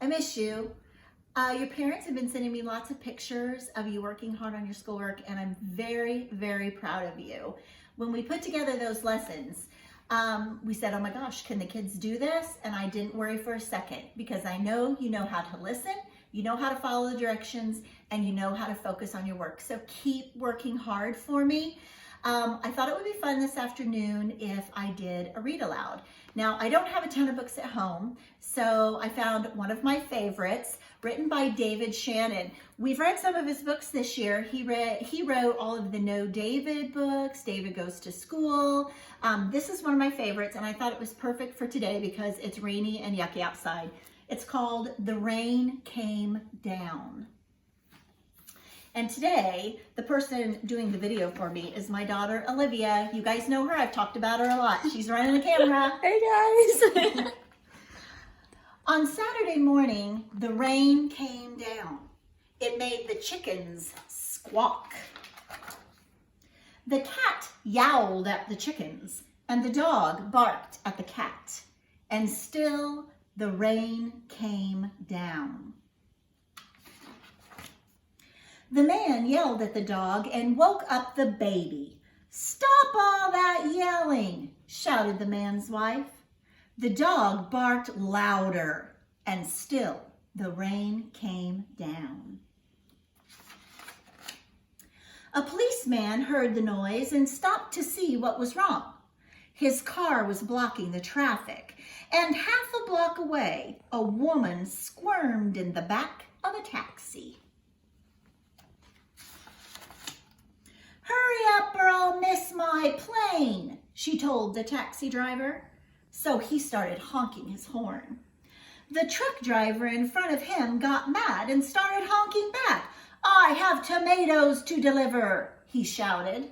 I miss you. Your parents have been sending me lots of pictures of you working hard on your schoolwork, and I'm very, very proud of you. When we put together those lessons, we said, oh my gosh, can the kids do this? And I didn't worry for a second, because I know you know how to listen, you know how to follow the directions, and you know how to focus on your work. So keep working hard for me. I thought it would be fun this afternoon if I did a read aloud. Now, I don't have a ton of books at home, so I found one of my favorites, written by David Shannon. We've read some of his books this year. He wrote all of the No David books, David Goes to School. This is one of my favorites, and I thought it was perfect for today because it's rainy and yucky outside. It's called The Rain Came Down. And today, the person doing the video for me is my daughter, Olivia. You guys know her. I've talked about her a lot. She's running the camera. Hey, guys. On Saturday morning, the rain came down. It made the chickens squawk. The cat yowled at the chickens, and the dog barked at the cat. And still, the rain came down. The man yelled at the dog and woke up the baby. "Stop all that yelling," shouted the man's wife. The dog barked louder, and still the rain came down. A policeman heard the noise and stopped to see what was wrong. His car was blocking the traffic, and half a block away, a woman squirmed in the back of a taxi. "Hurry up or I'll miss my plane," she told the taxi driver. So he started honking his horn. The truck driver in front of him got mad and started honking back. "I have tomatoes to deliver," he shouted.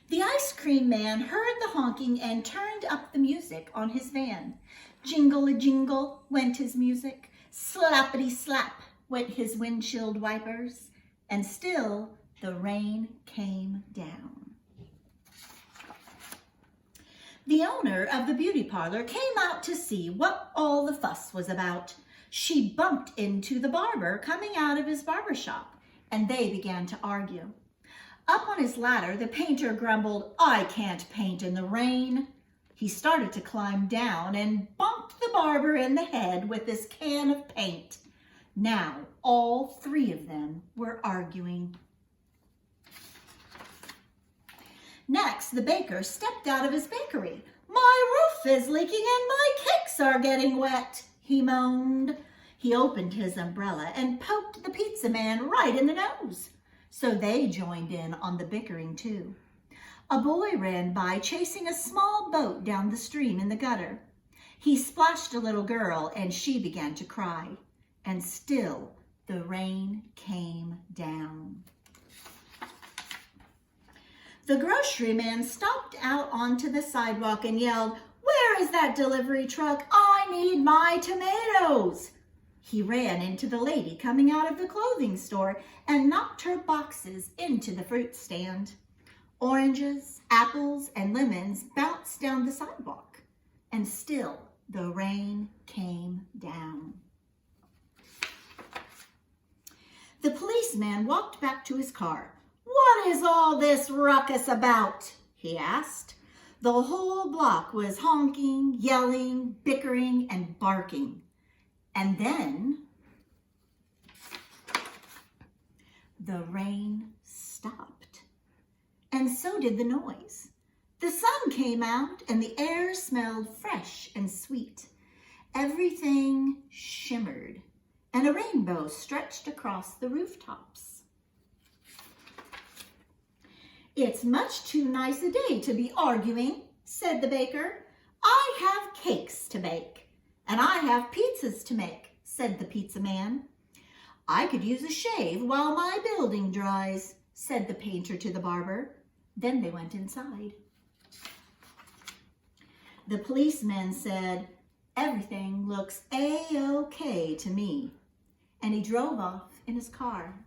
The ice cream man heard the honking and turned up the music on his van. Jingle-a-jingle went his music. Slappity-slap went his windshield wipers. And still, the rain came down. The owner of the beauty parlor came out to see what all the fuss was about. She bumped into the barber coming out of his barber shop, and they began to argue. Up on his ladder, the painter grumbled, "I can't paint in the rain." He started to climb down and bumped the barber in the head with his can of paint. Now, all three of them were arguing. Next, the baker stepped out of his bakery. "My roof is leaking and my cakes are getting wet," he moaned. He opened his umbrella and poked the pizza man right in the nose. So they joined in on the bickering too. A boy ran by chasing a small boat down the stream in the gutter. He splashed a little girl and she began to cry. And still the rain came down. The grocery man stopped out onto the sidewalk and yelled, "Where is that delivery truck? I need my tomatoes!" He ran into the lady coming out of the clothing store and knocked her boxes into the fruit stand. Oranges, apples, and lemons bounced down the sidewalk. And still the rain came down. The policeman walked back to his car. "What is all this ruckus about?" he asked. The whole block was honking, yelling, bickering, and barking. And then the rain stopped. And so did the noise. The sun came out and the air smelled fresh and sweet. Everything shimmered. And a rainbow stretched across the rooftops. "It's much too nice a day to be arguing," said the baker. "I have cakes to bake, and I have pizzas to make," said the pizza man. "I could use a shave while my building dries," said the painter to the barber. Then they went inside. The policeman said, "Everything looks A-OK to me." And he drove off in his car.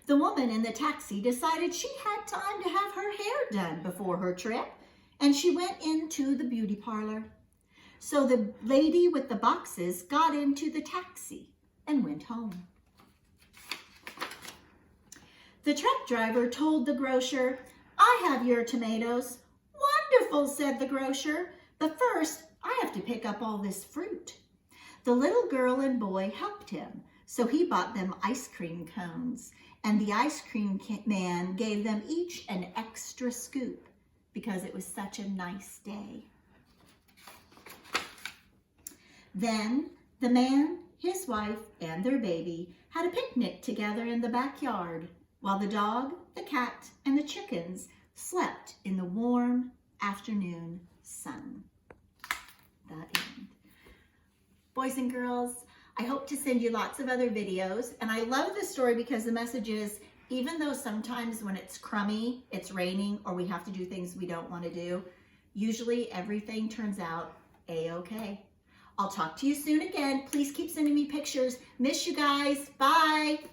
The woman in the taxi decided she had time to have her hair done before her trip, and she went into the beauty parlor. So the lady with the boxes got into the taxi and went home. The truck driver told the grocer, "I have your tomatoes." "Wonderful," said the grocer, "but first I have to pick up all this fruit." The little girl and boy helped him, so he bought them ice cream cones, and the ice cream man gave them each an extra scoop because it was such a nice day. Then the man, his wife, and their baby had a picnic together in the backyard, while the dog, the cat, and the chickens slept in the warm afternoon sun. The end. Boys and girls, I hope to send you lots of other videos, and I love this story because the message is, even though sometimes when it's crummy, it's raining, or we have to do things we don't want to do, usually everything turns out a-okay. I'll talk to you soon again. Please keep sending me pictures. Miss you guys. Bye.